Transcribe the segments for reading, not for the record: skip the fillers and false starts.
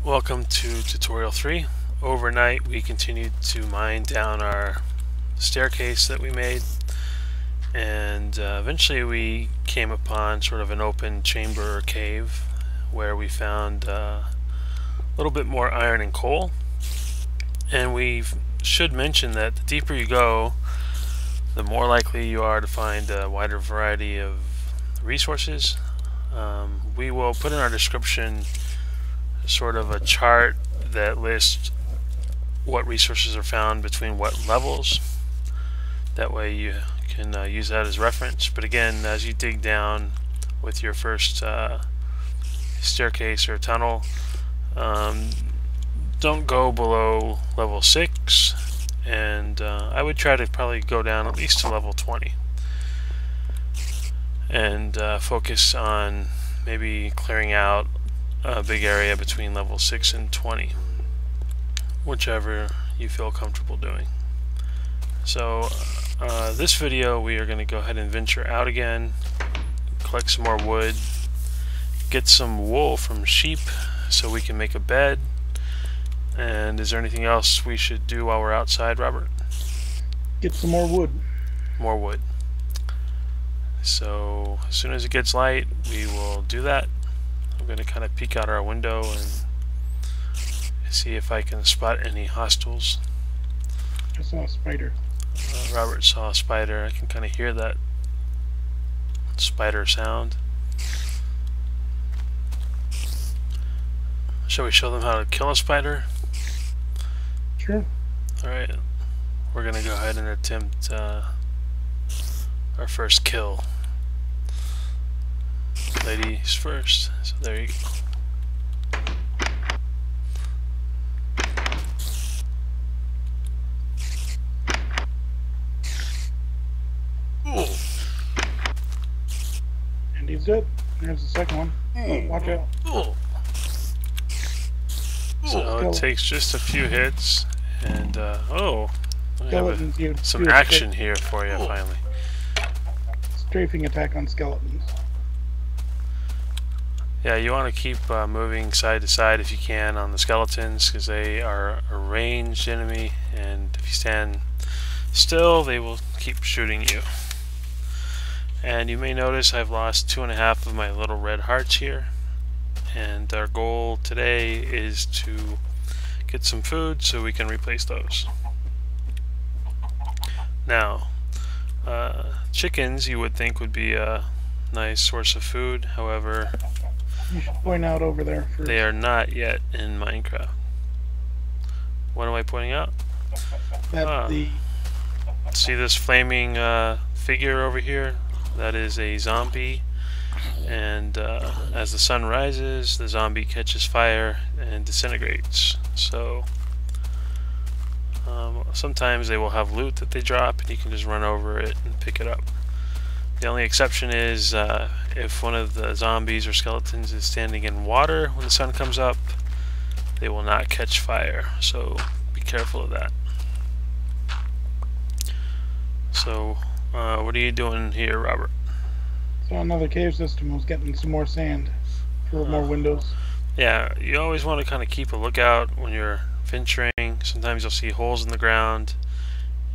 Welcome to tutorial 3. Overnight we continued to mine down our staircase that we made, and eventually we came upon sort of an open chamber or cave where we found a little bit more iron and coal. And we should mention that the deeper you go, the more likely you are to find a wider variety of resources. We will put in our description sort of a chart that lists what resources are found between what levels. That way you can use that as reference. But again, as you dig down with your first staircase or tunnel, don't go below level 6, and I would try to probably go down at least to level 20 and focus on maybe clearing out a big area between level 6 and 20, whichever you feel comfortable doing. So this video we are going to go ahead and venture out again, collect some more wood, get some wool from sheep so we can make a bed. And is there anything else we should do while we're outside, Robert? Get some more wood. More wood. So as soon as it gets light, we will do that. I'm going to kind of peek out our window and see if I can spot any hostiles. I saw a spider. Robert saw a spider. I can kind of hear that spider sound. Shall we show them how to kill a spider? Sure. Alright, we're going to go ahead and attempt our first kill. Ladies first, so there you go. Ooh. And he's dead. There's the second one. Oh, watch out. Ooh. So it takes just a few hits, and oh, I have some action here for you finally. Strafing attack on skeletons. Yeah, you want to keep moving side to side if you can on the skeletons, because they are a ranged enemy, and if you stand still, they will keep shooting you. And you may notice I've lost 2.5 of my little red hearts here, and our goal today is to get some food so we can replace those. Now, chickens you would think would be a nice source of food, however, you should point out over there first. They are not yet in Minecraft. What am I pointing out? That see this flaming figure over here? That is a zombie, and as the sun rises, the zombie catches fire and disintegrates. So sometimes they will have loot that they drop, and you can just run over it and pick it up. The only exception is if one of the zombies or skeletons is standing in water when the sun comes up, they will not catch fire, so be careful of that. So what are you doing here, Robert? So another cave system. I was getting some more sand for more windows. Yeah, you always want to kind of keep a lookout when you're venturing. Sometimes you'll see holes in the ground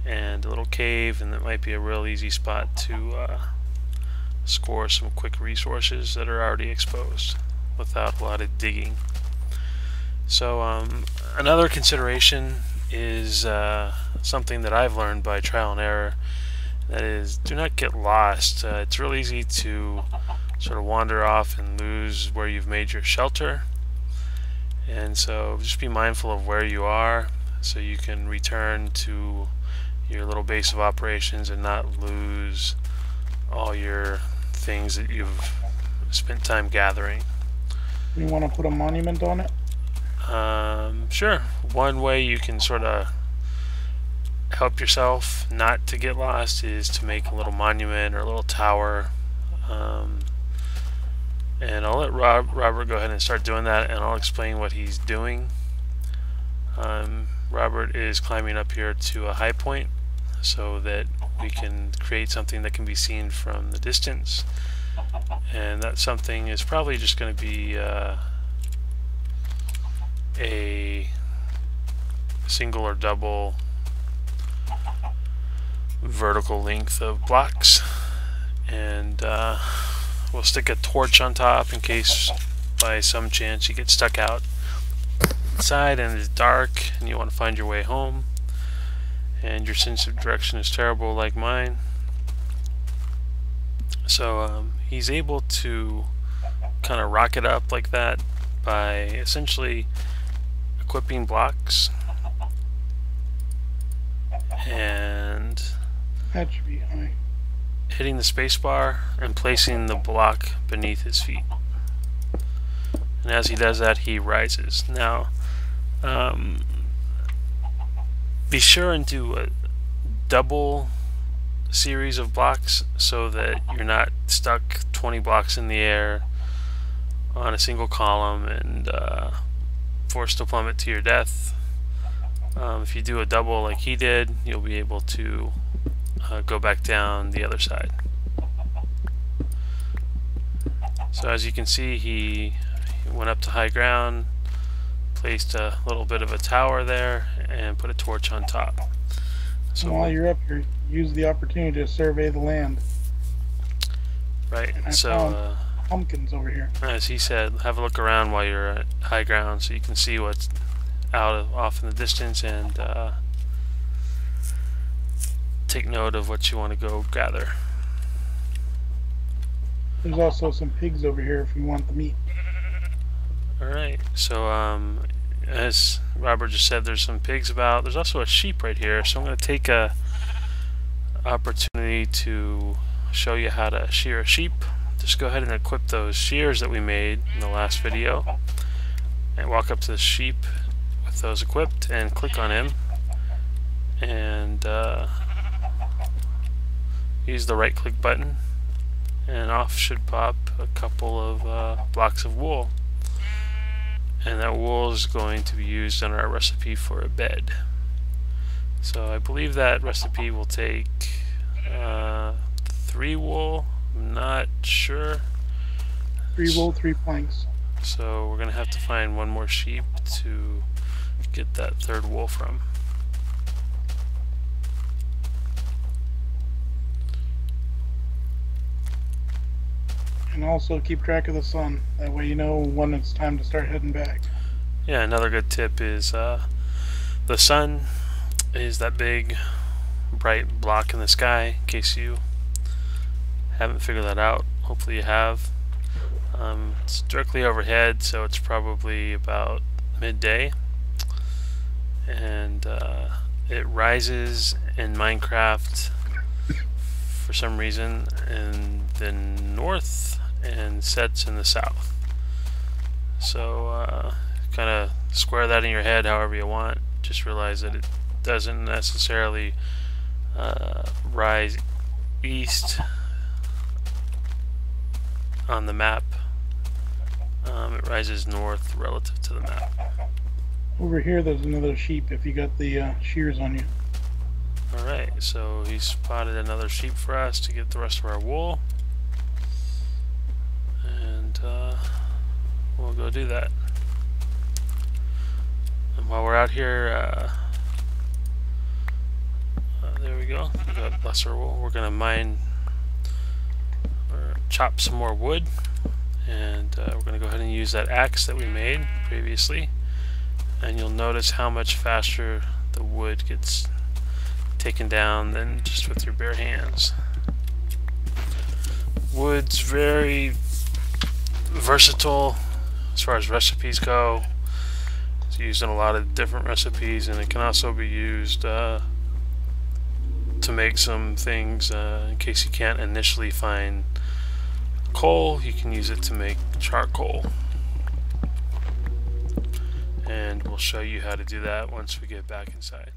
and a little cave, and that might be a real easy spot to score some quick resources that are already exposed without a lot of digging. So another consideration is something that I've learned by trial and error. That is, do not get lost. It's real easy to sort of wander off and lose where you've made your shelter, and so just be mindful of where you are so you can return to your little base of operations and not lose all your things that you've spent time gathering. You want to put a monument on it? Sure. One way you can sort of help yourself not to get lost is to make a little monument or a little tower, and I'll let Robert go ahead and start doing that, and I'll explain what he's doing. Robert is climbing up here to a high point so that we can create something that can be seen from the distance, and that something is probably just going to be a single or double vertical length of blocks, and we'll stick a torch on top in case by some chance you get stuck outside and it's dark and you want to find your way home and your sense of direction is terrible like mine. So he's able to kind of rock it up like that by essentially equipping blocks, and That should be high. hitting the spacebar and placing the block beneath his feet. And as he does that, he rises. Now, be sure and do a double series of blocks so that you're not stuck 20 blocks in the air on a single column and forced to plummet to your death. If you do a double like he did, you'll be able to go back down the other side. So as you can see, he went up to high ground, placed a little bit of a tower there, and put a torch on top. So while you're up here, use the opportunity to survey the land. Right, And I so found pumpkins over here. as he said, have a look around while you're at high ground so you can see what's off in the distance, and take note of what you want to go gather. There's also some pigs over here if you want the meat. Alright, so as Robert just said, there's some pigs about. There's also a sheep right here, so I'm going to take a opportunity to show you how to shear a sheep. Just go ahead and equip those shears that we made in the last video, and walk up to the sheep with those equipped and click on him, and use the right click button, and off should pop a couple of blocks of wool, and that wool is going to be used in our recipe for a bed. So I believe that recipe will take 3 wool. I'm not sure. 3 wool, 3 planks. So we're gonna have to find one more sheep to get that 3rd wool from. And also keep track of the sun. That way you know when it's time to start heading back. Yeah, another good tip is the sun is that big bright block in the sky, in case you haven't figured that out. Hopefully you have. It's directly overhead, so it's probably about midday, and it rises in Minecraft for some reason in the north and sets in the south. So kind of square that in your head however you want. Just realize that it doesn't necessarily rise east on the map. It rises north relative to the map. Over here there's another sheep if you got the shears on you. Alright, so he spotted another sheep for us to get the rest of our wool, and we'll go do that. And while we're out here, there we go, we got lesser wool. We're gonna mine or chop some more wood, and we're gonna go ahead and use that axe that we made previously, and you'll notice how much faster the wood gets taken down than just with your bare hands. Wood's very versatile as far as recipes go. It's used in a lot of different recipes, and it can also be used to make some things in case you can't initially find coal. You can use it to make charcoal, and we'll show you how to do that once we get back inside.